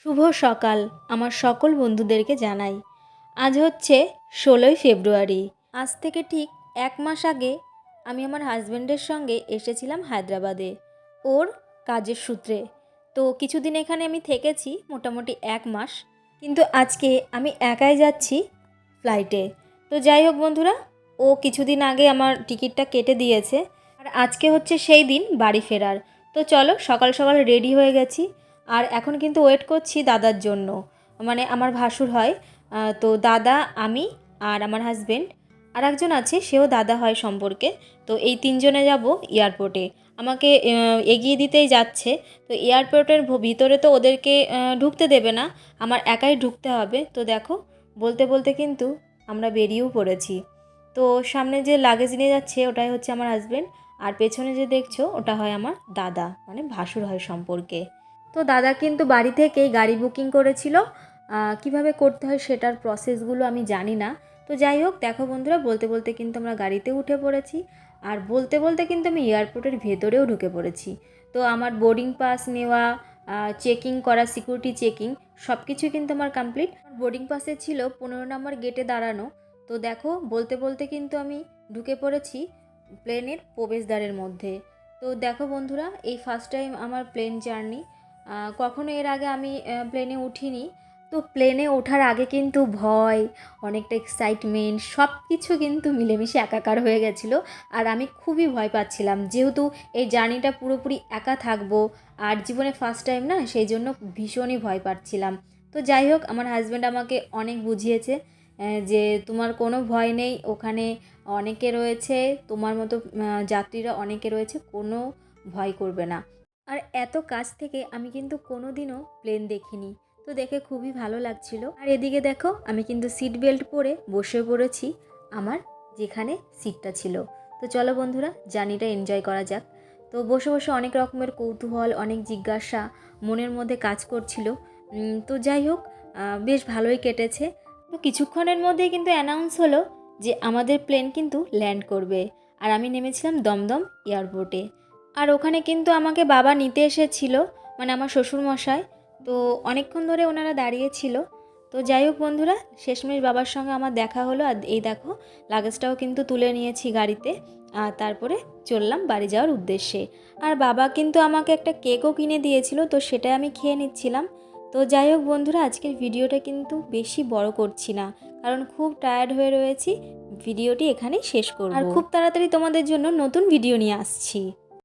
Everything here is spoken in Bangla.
শুভ সকাল আমার সকল বন্ধুদেরকে জানাই। আজ হচ্ছে 16ই ফেব্রুয়ারি। আজ থেকে ঠিক 1 মাস আগে আমি আমার হাজব্যান্ডের সঙ্গে এসেছিলাম হায়দ্রাবাদে ওর কাজের সূত্রে। তো কিছুদিন এখানে আমি থেকেছি, মোটামুটি 1 মাস। কিন্তু আজকে আমি একাই যাচ্ছি ফ্লাইটে। তো যাই হোক বন্ধুরা, ও কিছুদিন আগে আমার টিকিটটা কেটে দিয়েছে আর আজকে হচ্ছে সেই দিন বাড়ি ফেরার। তো চলো সকাল সকাল রেডি হয়ে গেছি আর এখন কিন্তু ওয়েট করছি দাদার জন্য, মানে আমার ভাসুর হয়। তো দাদা, আমি আর আমার হাজবেন্ড, আর একজন আছে সেও দাদা হয় সম্পর্কে। তো এই তিনজনে যাব এয়ারপোর্টে। আমাকে এগিয়ে দিতেই যাচ্ছে। তো এয়ারপোর্টের ভিতরে তো ওদেরকে ঢুকতে দেবে না, আমার একাই ঢুকতে হবে। তো দেখো, বলতে বলতে কিন্তু আমরা বেরিয়েও পড়েছি। তো সামনে যে লাগেজ নিয়ে যাচ্ছে ওটাই হচ্ছে আমার হাজবেন্ড, আর পেছনে যে দেখছো ওটা হয় আমার দাদা, মানে ভাসুর হয় সম্পর্কে। তো দাদা কিন্তু বাড়ি থেকেই গাড়ি বুকিং করেছিল। কিভাবে করতে হয় সেটার প্রসেসগুলো আমি জানি না। তো যাই হোক, দেখো বন্ধুরা, বলতে বলতে কিন্তু আমরা গাড়িতে উঠে পড়েছি আর বলতে বলতে কিন্তু আমি এয়ারপোর্টের ভেতরেও ঢুকে পড়েছি। তো আমার বোর্ডিং পাস নেওয়া, চেকিং করা, সিকিউরিটি চেকিং সব কিছুই কিন্তু আমার কমপ্লিট। আমার বোর্ডিং পাসে ছিল 15 নম্বর গেটে দাঁড়ানো। তো দেখো, বলতে বলতে কিন্তু আমি ঢুকে পড়েছি প্লেনের প্রবেশদ্বারের মধ্যে। তো দেখো বন্ধুরা, এই ফার্স্ট টাইম আমার প্লেন জার্নি। কখনো এর আগে আমি প্লেনে উঠিনি। তো প্লেনে ওঠার আগে কিন্তু ভয়, অনেকটা এক্সাইটমেন্ট, সব কিছু কিন্তু মিলেমিশে একাকার হয়ে গেছিলো। আর আমি খুবই ভয় পাচ্ছিলাম, যেহেতু এই জার্নিটা পুরোপুরি একা থাকবো আর জীবনে ফার্স্ট টাইম না, সেই জন্য ভীষণই ভয় পাচ্ছিলাম। তো যাই হোক, আমার হাজব্যান্ড আমাকে অনেক বুঝিয়েছে যে তোমার কোনো ভয় নেই, ওখানে অনেকে রয়েছে তোমার মতো, যাত্রীরা অনেকে রয়েছে, কোনো ভয় করবে না। আর এত কাছ থেকে আমি কিন্তু কোনো দিনও প্লেন দেখিনি। তো দেখে খুবই ভালো লাগছিল। আর এদিকে দেখো, আমি কিন্তু সিট বেল্ট পরে বসে পড়েছি আমার যেখানে সিটটা ছিল। তো চলো বন্ধুরা, জার্নিটা এনজয় করা যাক। তো বসে বসে অনেক রকমের কৌতূহল, অনেক জিজ্ঞাসা মনের মধ্যে কাজ করছিল। তো যাই হোক, বেশ ভালোই কেটেছে। তো কিছুক্ষণের মধ্যেই কিন্তু অ্যানাউন্স হলো যে আমাদের প্লেন কিন্তু ল্যান্ড করবে। আর আমি নেমেছিলাম দমদম এয়ারপোর্টে। আর ওখানে কিন্তু আমাকে বাবা নিতে এসেছিল, মানে আমার শ্বশুরমশাই। তো অনেকক্ষণ ধরে ওনারা দাঁড়িয়েছিল। তো যাই হোক বন্ধুরা, শেষমেশ বাবার সঙ্গে আমার দেখা হলো। আর এই দেখো, লাগেজটাও কিন্তু তুলে নিয়েছি গাড়িতে। আর তারপরে চললাম বাড়ি যাওয়ার উদ্দেশ্যে। আর বাবা কিন্তু আমাকে একটা কেকও কিনে দিয়েছিল, তো সেটাই আমি খেয়ে নিচ্ছিলাম। তো যাই হোক বন্ধুরা, আজকের ভিডিওটা কিন্তু বেশি বড় করছি না, কারণ খুব টায়ার্ড হয়ে রয়েছি। ভিডিওটি এখানেই শেষ করব আর খুব তাড়াতাড়ি তোমাদের জন্য নতুন ভিডিও নিয়ে আসছি।